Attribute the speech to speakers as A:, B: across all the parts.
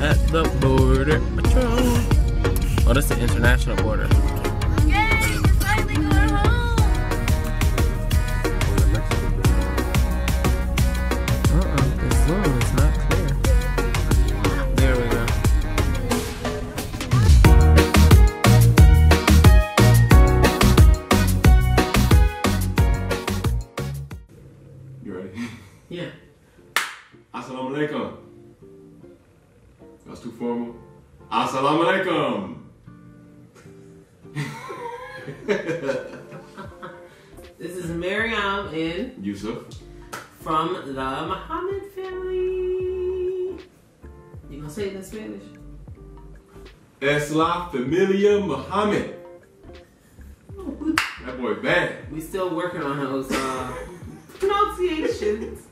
A: at the border patrol. Oh, that's the international border.
B: Yay! We're finally going home!
A: The zoom is not clear. There we go.
C: You ready?
A: Yeah.
C: Assalamu alaikum. That's too formal. Assalamu alaikum.
A: This is Miriam and
C: Yusuf.
A: from the Muhammad family. You gonna say it in Spanish?
C: Es la familia Muhammad. That boy bad.
A: We still working on those pronunciations.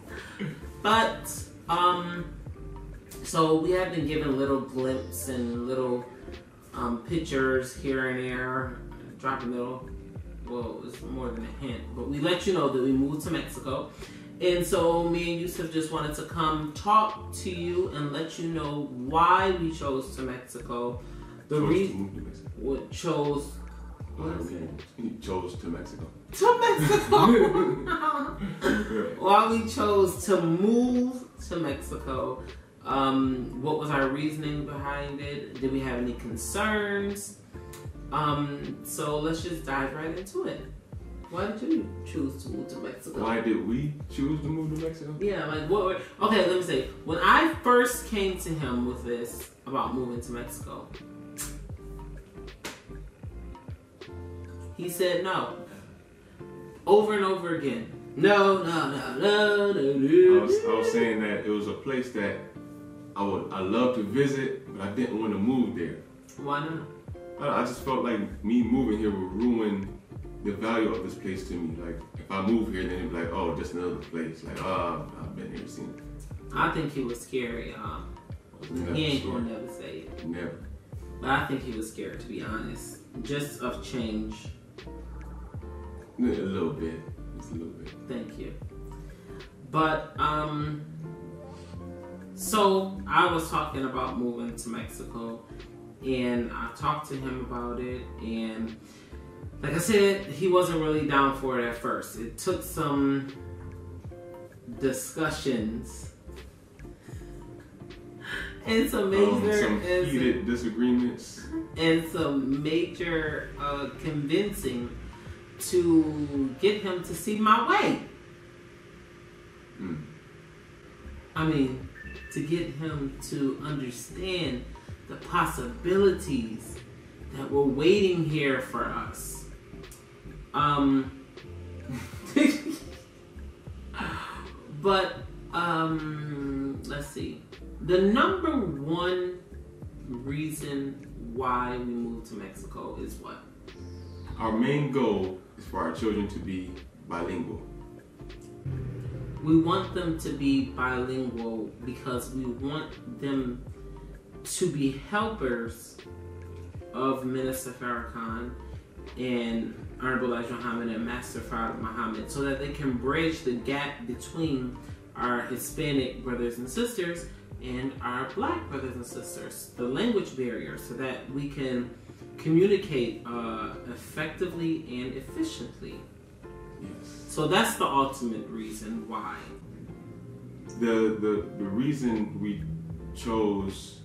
A: But so we have been given little glimpses and little pictures here and there, dropping little. Well, it's more than a hint, but we let you know that we moved to Mexico. And so me and Yusuf just wanted to come talk to you and let you know why we chose to Mexico. The reason what chose
C: He chose to Mexico.
A: to Mexico. Why we chose to move to Mexico. What was our reasoning behind it? Did we have any concerns? So let's just dive right into it. Why did you choose to move to Mexico?
C: Why did we choose to move to Mexico?
A: Yeah, like what were, okay, let me say, when I first came to him with this about moving to Mexico, he said no. Over and over again. No.
C: I was saying that it was a place that I love to visit, but I didn't want to move there.
A: Why not?
C: I just felt like me moving here would ruin the value of this place to me. Like, if I move here, then it'd be like, oh, just another place. Like, I've been here, seen it.
A: I think he was scary. He ain't gonna never say it.
C: Never.
A: But I think he was scared, to be honest. Just of change.
C: A little bit. Just a little bit.
A: Thank you. But, so I was talking about moving to Mexico, and I talked to him about it, and like I said, he wasn't really down for it at first. It took some discussions and some
C: heated disagreements
A: and some major convincing to get him to see my way. I mean, to get him to understand the possibilities that were waiting here for us. But let's see. The number one reason why we moved to Mexico is what?
C: Our main goal is for our children to be bilingual.
A: We want them to be bilingual because we want them to be helpers of Minister Farrakhan and Honorable Elijah Muhammad and Master Farad Muhammad, so that they can bridge the gap between our Hispanic brothers and sisters and our Black brothers and sisters, the language barrier, so that we can communicate effectively and efficiently.
C: Yes.
A: So that's the ultimate reason why.
C: The reason we chose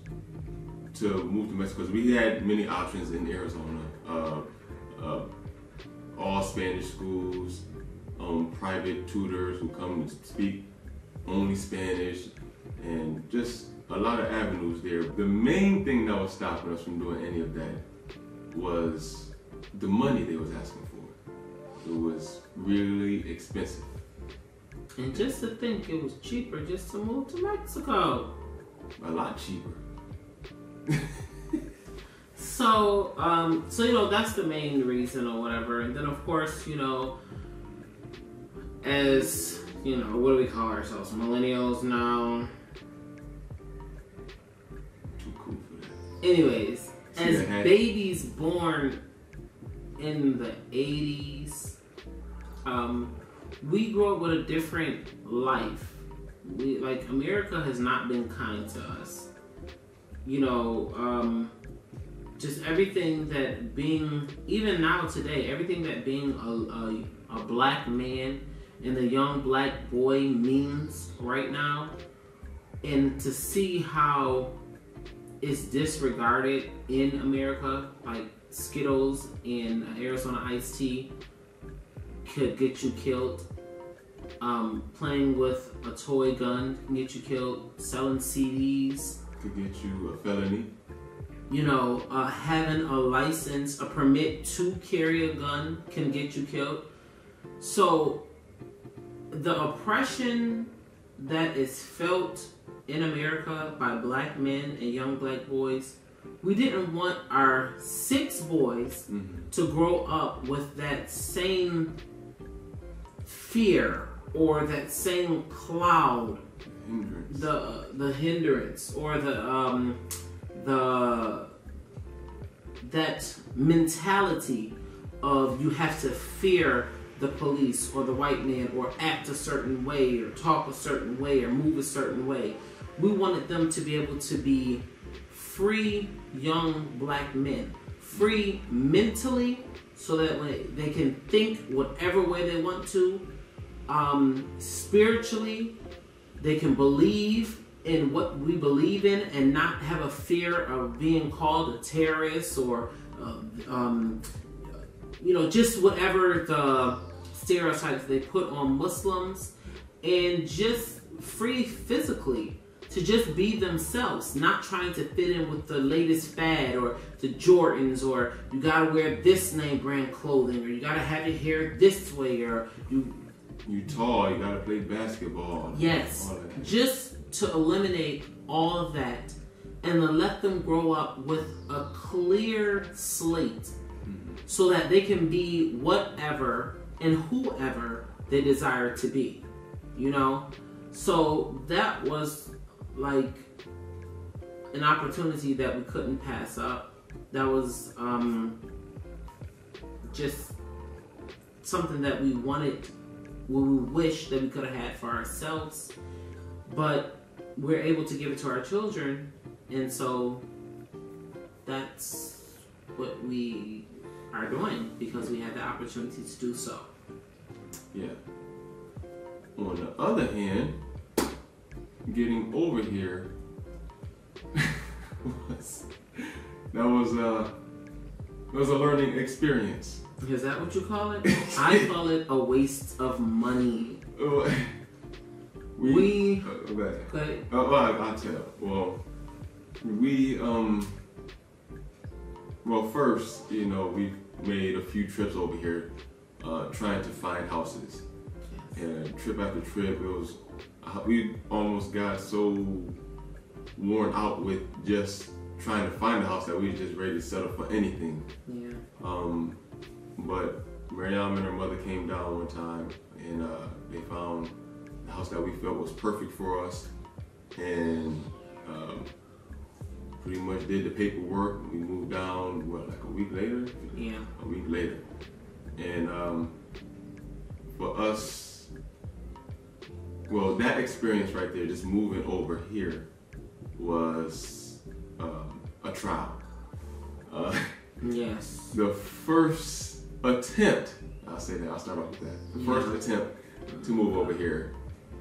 C: to move to Mexico is we had many options in Arizona. All Spanish schools, private tutors who come and speak only Spanish, and just a lot of avenues there. The main thing that was stopping us from doing any of that was the money they was asking for. It was really expensive.
A: And just to think, it was cheaper just to move to Mexico.
C: A lot cheaper.
A: So, you know, that's the main reason or whatever. And then, of course, you know, as, you know, what do we call ourselves? Millennials now.
C: Too cool for that.
A: Anyways, as babies born in the 80s, we grew up with a different life. America has not been kind to us. just everything that being, even now today, everything that being a black man and a young black boy means right now, and to see how it's disregarded in America, like Skittles and Arizona iced tea could get you killed. Playing with a toy gun can get you killed. Selling CDs
C: could get you a felony.
A: Having a license, a permit to carry a gun can get you killed. So the oppression that is felt in America by black men and young black boys, we didn't want our 6 boys to grow up with that same fear or that same cloud, the hindrance or that mentality of you have to fear the police or the white man or act a certain way or talk a certain way or move a certain way. We wanted them to be able to be free young black men, free mentally, so that when they can think whatever way they want to, spiritually, they can believe in what we believe in and not have a fear of being called a terrorist or, just whatever the stereotypes they put on Muslims, and just free physically to just be themselves, not trying to fit in with the latest fad or the Jordans, or you gotta wear this name brand clothing, or you gotta have your hair this way, or you
C: tall, you gotta play basketball.
A: Yes, just to eliminate all of that and to let them grow up with a clear slate so that they can be whatever and whoever they desire to be, So that was like an opportunity that we couldn't pass up. That was just something that we wanted, we wish that we could have had for ourselves, but we're able to give it to our children, and so that's what we are doing because we had the opportunity to do so.
C: Yeah. On the other hand, getting over here was a learning experience.
A: Is that what you call it? I call it a waste of money.
C: Okay. I'll tell. First, we made a few trips over here, trying to find houses. And trip after trip, we almost got so worn out with just trying to find a house that we were just ready to settle for anything.
A: Yeah.
C: But Mariam and her mother came down one time, and they found the house that we felt was perfect for us, and pretty much did the paperwork. We moved down, like a week later?
A: Yeah.
C: A week later. And for us, that experience right there, just moving over here, was a trial.
A: Yes.
C: The first attempt, I'll say that, I'll start off with that. The first attempt to move over here,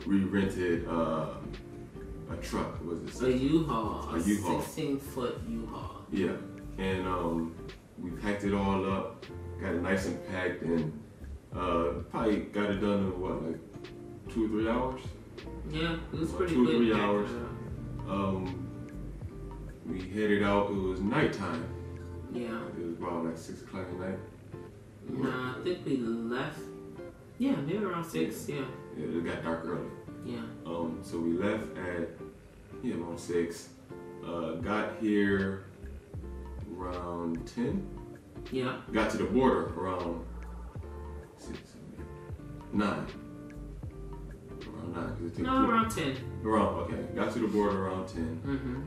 C: we rented a truck. What was it?
A: A U-Haul.
C: A U-Haul.
A: 16-foot U-Haul.
C: Yeah. And we packed it all up, got it nice and packed, and probably got it done in like 2 or 3 hours?
A: Yeah, it was pretty
C: 2 or
A: good.
C: 3 hours. We headed out, it was nighttime.
A: Yeah.
C: It was about like 6 o'clock at night.
A: Nah, I think we left. Yeah, maybe around 6, yeah.
C: Yeah, it got dark early.
A: Yeah.
C: So we left at around 6. Got here around 10.
A: Yeah.
C: Got to the border around 6, 9. Around 9. 'Cause it takes
A: around 10.
C: Okay. Got to the border around 10.
A: Mm-hmm.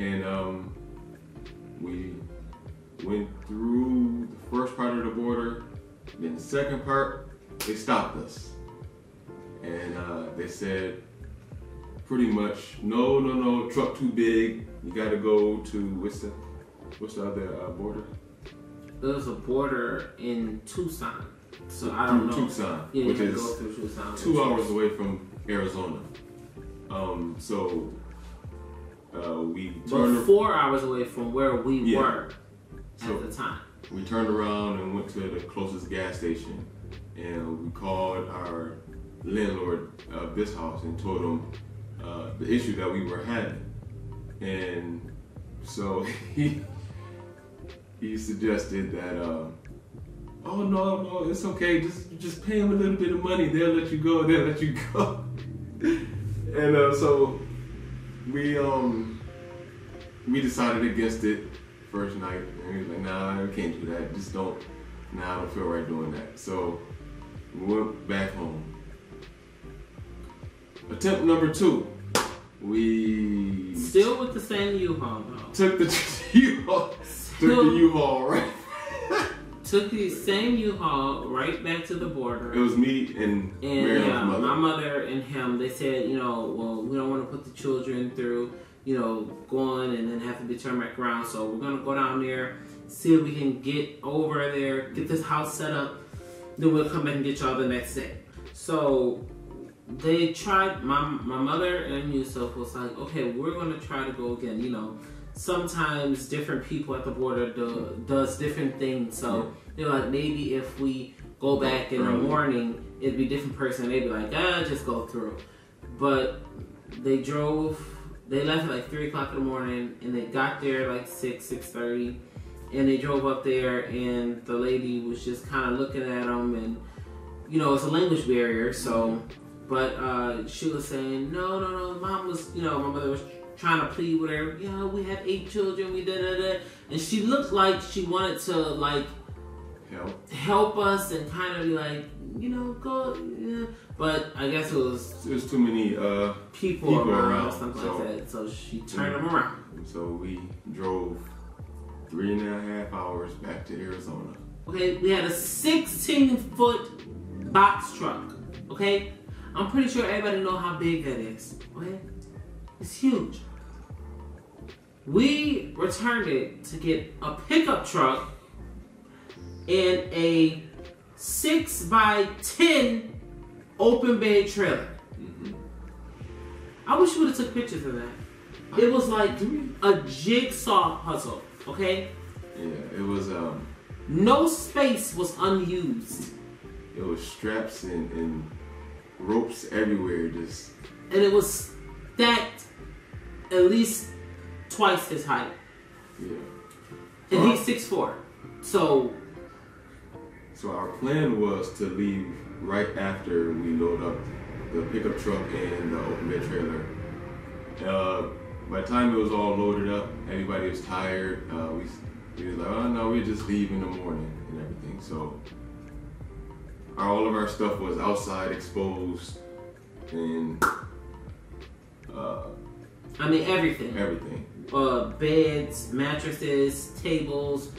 C: And we went through the first part of the border. Then the second part, they stopped us. And they said, pretty much no, truck too big. You got to go to what's the other border?
A: There's a border in Tucson, so I don't know.
C: Tucson,
A: Yeah,
C: which
A: you
C: is
A: go through Tucson,
C: 2 hours away from Arizona. So we turned
A: 4 hours away from where we were at the time.
C: We turned around and went to the closest gas station, and we called our landlord of this house and told him the issue that we were having. And so he suggested that, oh no, it's okay, just pay him a little bit of money, they'll let you go. And so we decided against it first night, and he was like, nah, I can't do that, I don't feel right doing that. So we went back home. Attempt number 2. We
A: still with the same U-Haul though.
C: Took the U-Haul right.
A: Took the same U-Haul right back to the border.
C: It was me and Miriam's mother.
A: My mother and him. They said, well, we don't want to put the children through, going and then have to be turned back around. So we're gonna go down there, see if we can get over there, get this house set up. Then we'll come back and get y'all the next day. So they tried. My mother and Yusuf was like, okay, we're gonna try to go again. Sometimes different people at the border does different things. So they're like, maybe if we go back in the morning, it'd be a different person. They'd be like, just go through. But they left at like 3 o'clock in the morning, and they got there like 6:30, and they drove up there, and the lady was just kind of looking at them, and it's a language barrier, so, but she was saying, no, mom was, my mother was trying to plead with her, we had 8 children, we da-da-da, and she looked like she wanted to, like, help us and kind of be like, go, but I guess it was
C: too many
A: people around or something like that, so she turned them around.
C: So we drove 3.5 hours back to Arizona.
A: Okay, we had a 16-foot box truck, okay? I'm pretty sure everybody know how big that is, okay? It's huge. We returned it to get a pickup truck and a 6x10 open bay trailer. I wish you would have took pictures of that. It was like a jigsaw puzzle, okay?
C: Yeah, it was
A: no space was unused.
C: It was straps and ropes everywhere, just.
A: And it was stacked at least twice his height.
C: Yeah.
A: And he's 6'4". So
C: our plan was to leave right after we load up the pickup truck and the open bed trailer. By the time it was all loaded up, everybody was tired. We was like, oh no, we're just leave in the morning and everything. So all of our stuff was outside exposed, and
A: everything.
C: Everything.
A: Beds, mattresses, tables,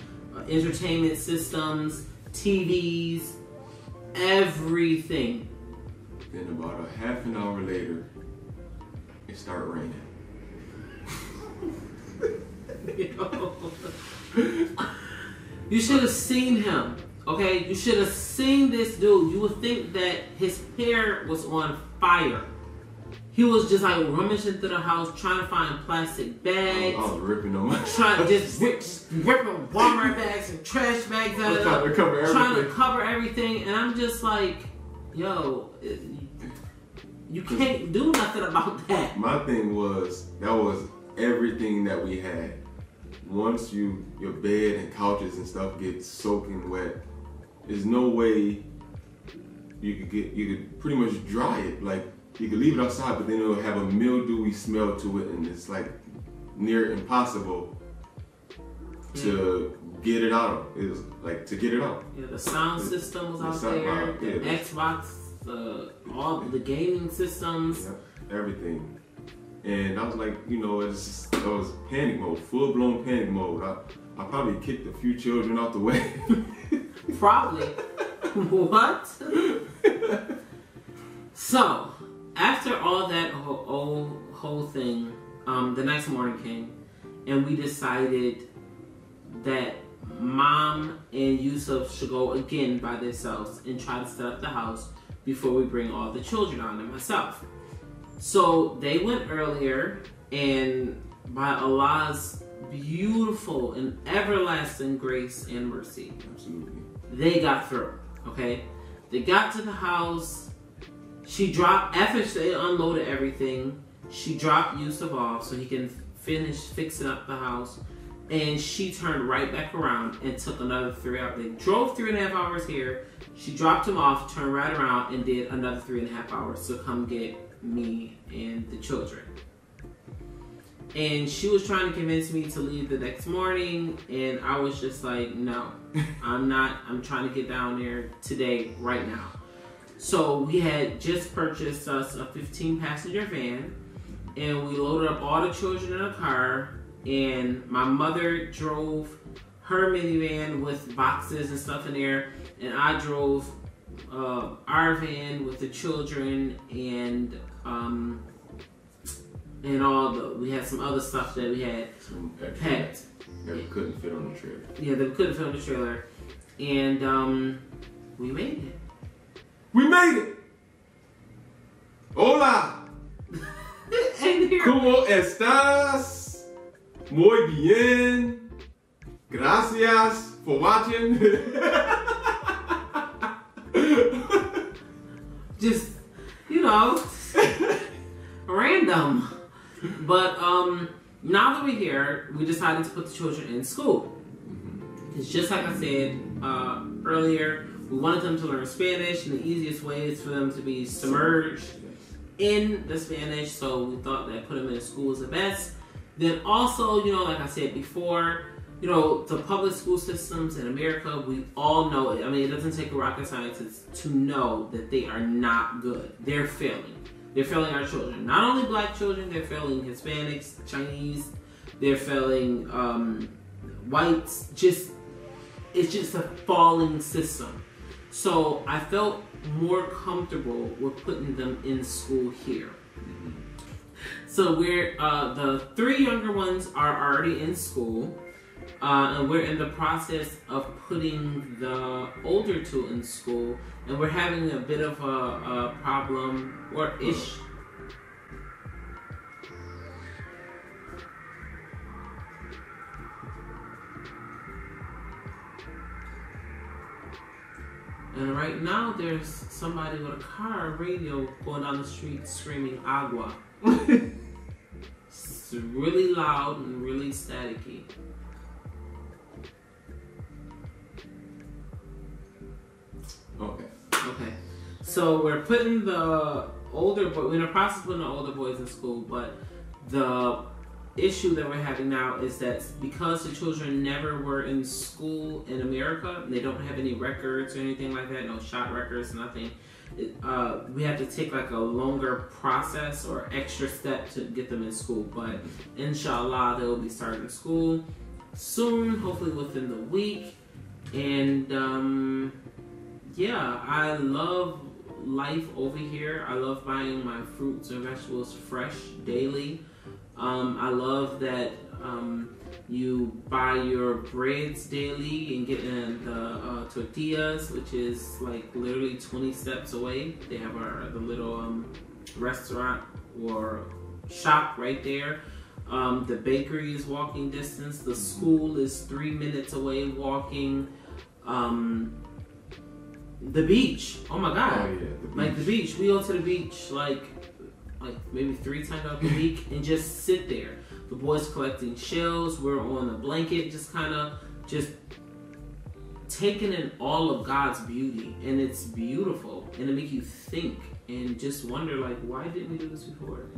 A: entertainment systems, TVs, everything.
C: Then about a half an hour later, it started raining.
A: You should have seen him, okay? You should have seen this dude. You would think that his hair was on fire. He was just like rummaging through the house, trying to find plastic bags.
C: I was ripping them out.
A: Ripping Walmart bags and trash bags out of them. Trying to cover everything. And I'm just like, yo, you can't do nothing about that.
C: My thing was, that was everything that we had. Once your bed and couches and stuff get soaking wet, there's no way you could pretty much dry it. Like, you could leave it outside, but then it'll have a mildewy smell to it, and it's like near impossible to get it out. It was like to get it out.
A: Yeah, the sound system was out there. The Xbox, all the gaming systems,
C: everything. And I was like, I was panic mode, full blown panic mode. I probably kicked a few children out the way.
A: Probably. What? So, after all that whole thing, the next morning came, and we decided that Mom and Yusuf should go again by themselves and try to set up the house before we bring all the children on and myself. So they went earlier, and by Allah's beautiful and everlasting grace and mercy,
C: Absolutely.
A: they got through. Okay, they got to the house. She dropped, after they unloaded everything, she dropped Yusuf off so he can finish fixing up the house. And she turned right back around and took another 3 hours. They drove 3.5 hours here. She dropped him off, turned right around, and did another 3.5 hours to come get me and the children. And she was trying to convince me to leave the next morning, and I was just like, no, I'm not. I'm trying to get down there today, right now. So we had just purchased us a 15-passenger van, and we loaded up all the children in a car. And my mother drove her minivan with boxes and stuff in there, and I drove our van with the children and all the. We had some other stuff that we had packed
C: that we couldn't fit on the trailer.
A: Yeah, that we couldn't fit on the trailer, and we made it.
C: We made it. Hola.
A: And here,
C: ¿Cómo estás? Muy bien. Gracias for watching.
A: just, random. But now that we're here, we decided to put the children in school. It's just like I said earlier, we wanted them to learn Spanish, and the easiest way is for them to be submerged in the Spanish, so we thought that put them in school is the best. Then also, like I said before, the public school systems in America, we all know it. I mean, it doesn't take a rocket scientist to know that they are not good. They're failing. They're failing our children. Not only black children, they're failing Hispanics, Chinese, they're failing whites. It's just a falling system. So I felt more comfortable with putting them in school here. So we're the 3 younger ones are already in school, and we're in the process of putting the older 2 in school, and we're having a bit of a problem or issue. And right now there's somebody with a car radio going down the street screaming agua. It's really loud and really staticky. Okay. So we're putting the older boy. We're in the process of putting the older boys in school, but the issue that we're having now is that because the children never were in school in America, they don't have any records or anything like that, no shot records, nothing. We have to take like a longer process or extra step to get them in school, but inshallah they will be starting school soon, hopefully within the week. And yeah, I love life over here. I love buying my fruits and vegetables fresh daily. I love that you buy your breads daily and get the tortillas, which is like literally 20 steps away. They have the little restaurant or shop right there. The bakery is walking distance. The school is 3 minutes away walking. The beach. Oh my God.
C: Oh, yeah,
A: like the beach. We go to the beach like maybe 3 times out the week and just sit there. The boys collecting shells. We're on the blanket, just taking in all of God's beauty, and it's beautiful, and it makes you think and just wonder, like, why didn't we do this before?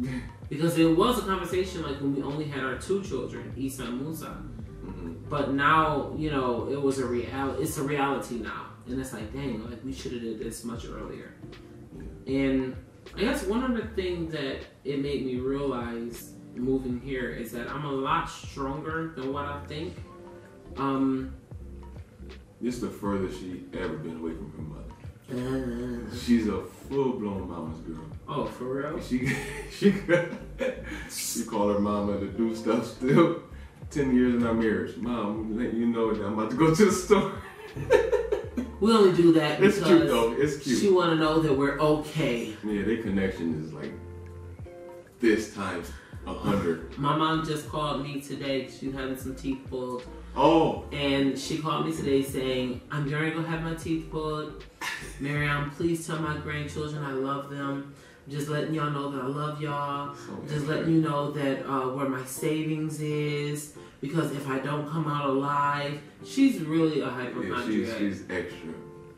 A: Because it was a conversation like when we only had our 2 children, Isa and Musa. But now, it was a reality. It's a reality now, and it's like, dang, like we should have did this much earlier. And I guess one of the things that it made me realize moving here is that I'm a lot stronger than what I think.
C: This is the furthest she ever been away from her mother. She's a full-blown mama's girl.
A: Oh, for real?
C: She call her mama to do stuff still. 10 years in our marriage. Mom, let you know that I'm about to go to the store.
A: We only do that because
C: it's cute though. It's cute.
A: She want to know that we're okay.
C: Yeah, their connection is like this times 100.
A: My mom just called me today. She's having some teeth pulled.
C: Oh.
A: And she called me today saying, I'm going to go have my teeth pulled. Mariam, please tell my grandchildren I love them. Just letting y'all know that I love y'all. Just letting you know that where my savings is. Because if I don't come out alive, she's really a hypochondriac.
C: Yeah, she's extra.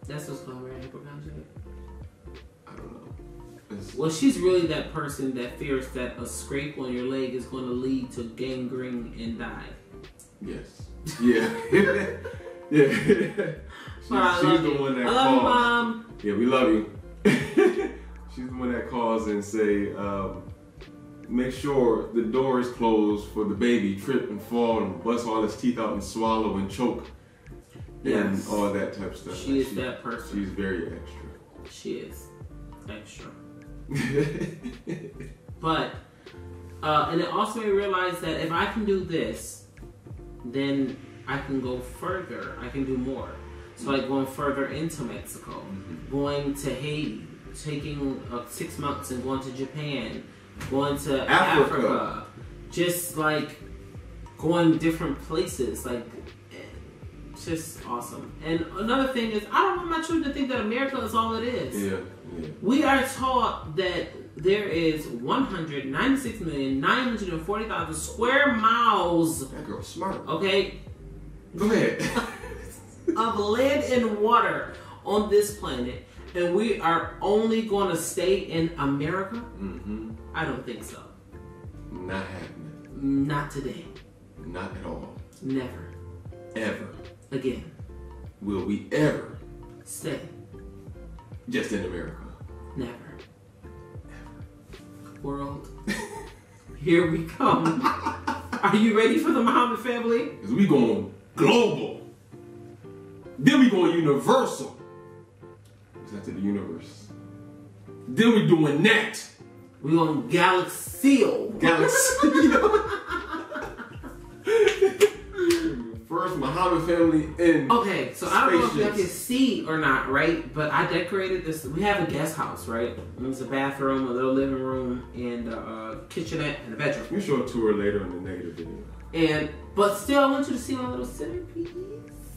A: That's what's called, right? Hypochondriac?
C: I don't know.
A: Well, she's really that person that fears that a scrape on your leg is going to lead to gangrene and die.
C: Yes. Yeah. Yeah. She's the one that calls.
A: I love you, Mom.
C: Yeah, we love you. She's the one that calls and say, make sure the door is closed for the baby trip and fall and bust all his teeth out and swallow and choke.
A: Yes.
C: And all that type of stuff.
A: She is that person.
C: She's very extra.
A: She is extra. But, and it also made me realize that if I can do this, then I can go further. I can do more. So like going further into Mexico, going to Haiti, taking 6 months and going to Japan, going to Africa, just like going different places, like it's just awesome. And another thing is, I don't want my children to think that America is all it is.
C: Yeah.
A: We are taught that there is 196,940,000 square miles.
C: That girl's smart.
A: Okay.
C: Go ahead.
A: Of land and water on this planet, and we are only going to stay in America? I don't think so.
C: Not happening.
A: Not today.
C: Not at all.
A: Never.
C: Ever.
A: Again.
C: Will we ever
A: stay
C: just in America?
A: Never. World, here we come. Are you ready for the Muhammad family?
C: Because we going global. Then we going universal. Is that to the universe? Then we doing that.
A: We going galaxial.
C: First Muhammad family in.
A: Okay, so I don't know if you can see or not, right? But I decorated this. We have a guest house, right? There's a bathroom, a little living room, and a kitchenette, and a bedroom.
C: We'll show a tour later in the negative video.
A: But still, I want you to see my little centerpiece.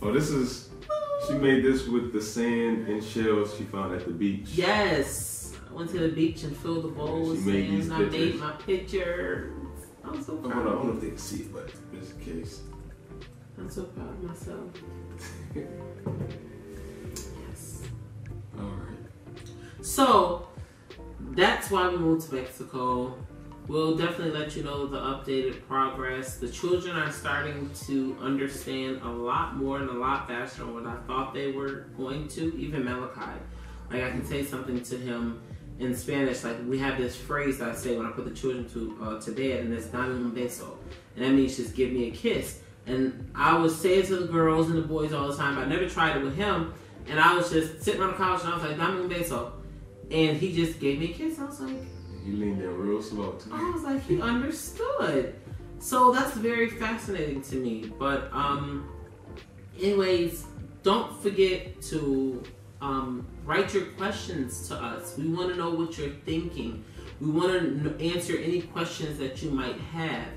C: Oh, this is. She made this with the sand and shells she found at the beach.
A: Yes. I went to the beach and filled the bowl with sand. I made my pictures. I'm so proud.
C: I don't know if they can see it, but just in case.
A: I'm so proud of myself. Yes.
C: Alright.
A: So, that's why we moved to Mexico. We'll definitely let you know the updated progress. The children are starting to understand a lot more and a lot faster than what I thought they were going to. Even Malachi. Like, I can say something to him in Spanish. Like, we have this phrase that I say when I put the children to bed, and it's dame un beso. And that means just give me a kiss. And I would say it to the girls and the boys all the time, but I never tried it with him. And I was just sitting on the couch and I was like, dame un beso. And he just gave me a kiss. I was like...
C: He leaned in real slow too.
A: I was like, he understood. So that's very fascinating to me. But anyways, don't forget to write your questions to us. We want to know what you're thinking. We want to answer any questions that you might have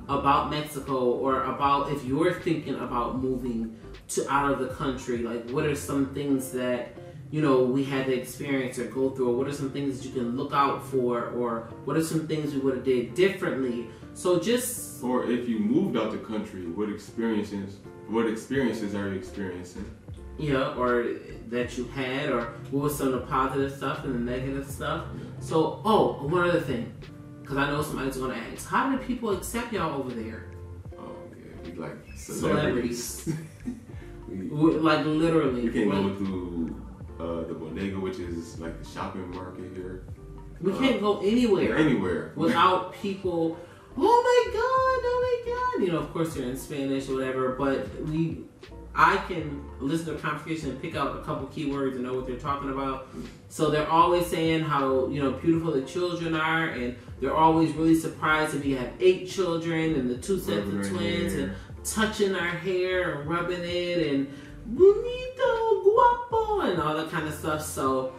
A: about Mexico, or about if you're thinking about moving out of the country. Like, what are some things that we had to experience or go through, or what are some things that you can look out for, or what are some things we would have did differently. So just...
C: Or if you moved out the country, what experiences are you experiencing?
A: Yeah, or that you had, or what was some of the positive stuff and the negative stuff. So, one other thing, because I know somebody's going to ask, how did people accept y'all over there?
C: Oh, yeah, we like
A: celebrities. Like, literally.
C: You can't go through... the bodega, which is like the shopping market here.
A: We can't go anywhere. Without people, oh my god. Of course they're in Spanish or whatever, but I can listen to a conversation and pick out a couple keywords and know what they're talking about. So they're always saying how, you know, beautiful the children are, and they're always really surprised if you have 8 children and the 2 sets of twins and touching our hair and rubbing it and bonito, guapo, and all that kind of stuff. So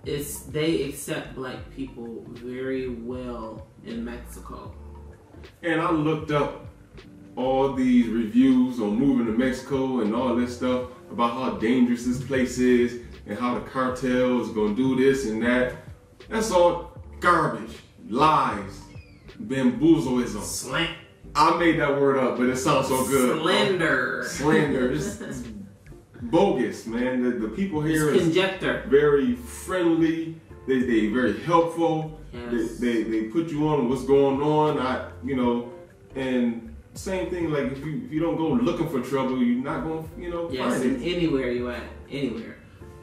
A: they accept black people very well in Mexico.
C: And I looked up all these reviews on moving to Mexico and all this stuff about how dangerous this place is and how the cartel is gonna do this and that. That's all garbage, lies, bamboozleism.
A: Slant.
C: I made that word up, but it sounds so good.
A: Slender.
C: Slander. It's bogus, man. The people here
A: It's
C: is
A: conjecture.
C: very friendly. They very helpful.
A: Yes.
C: They put you on what's going on. You know, and same thing. Like if you don't go looking for trouble, you're not gonna
A: Yes,
C: find
A: and
C: it.
A: anywhere you at, anywhere.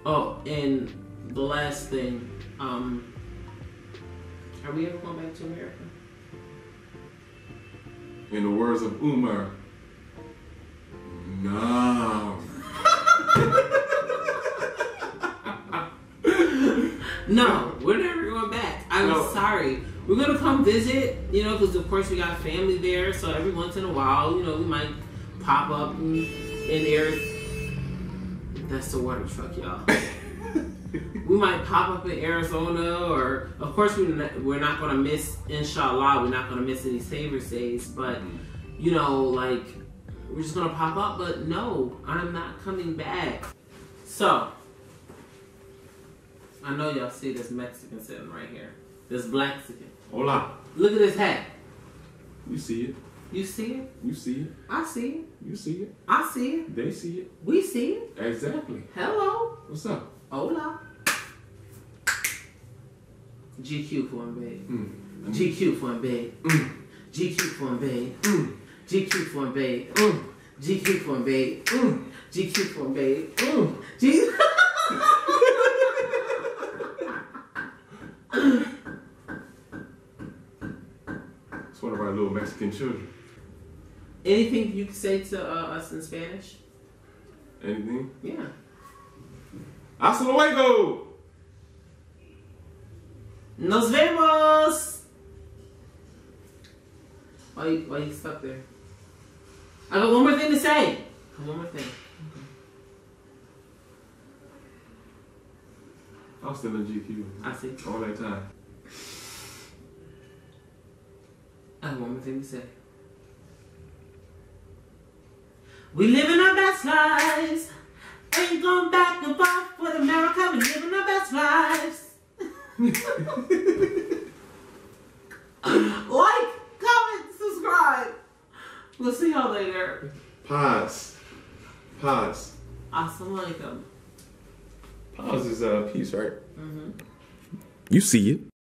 A: Oh, and the last thing, are we ever going back to America?
C: In the words of Umar, no.
A: No, we're never going back. I'm sorry. We're going to come visit, you know, because of course we got family there. So every once in a while, you know, we might pop up in that's the water truck, y'all. We might pop up in Arizona, or of course we're not going to miss, inshallah, we're not going to miss any Savers Days, but you know, like, we're just going to pop up. But no, I'm not coming back. So I know y'all see this Mexican sitting right here. This Blaxican.
C: Hola.
A: Look at this hat.
C: You see it.
A: You see it?
C: You see it.
A: I see it.
C: You see it.
A: I see it.
C: They see it.
A: We see it.
C: Exactly.
A: Hello.
C: What's up?
A: Hola. GQ for him, babe.
C: Mm.
A: GQ for him, babe.
C: Mm.
A: GQ for him, babe.
C: Mm.
A: GQ for him, babe.
C: Mm.
A: GQ for him, babe.
C: Mm.
A: GQ for him, babe.
C: Mm. It's one of our little Mexican children.
A: Anything you can say to us in Spanish?
C: Anything?
A: Yeah.
C: Hasta luego!
A: Nos vemos! Why you stuck there? I got one more thing to say. One more thing.
C: I was still in GQ.
A: I see.
C: All that time.
A: I have one more thing to say. We living our best lives. Ain't going back and forth with America. We living our best lives. Like, comment, subscribe. We'll see y'all later.
C: Pause.
A: Assalamu alaikum.
C: Pause is peace, right?
A: Mm-hmm.
C: You see it.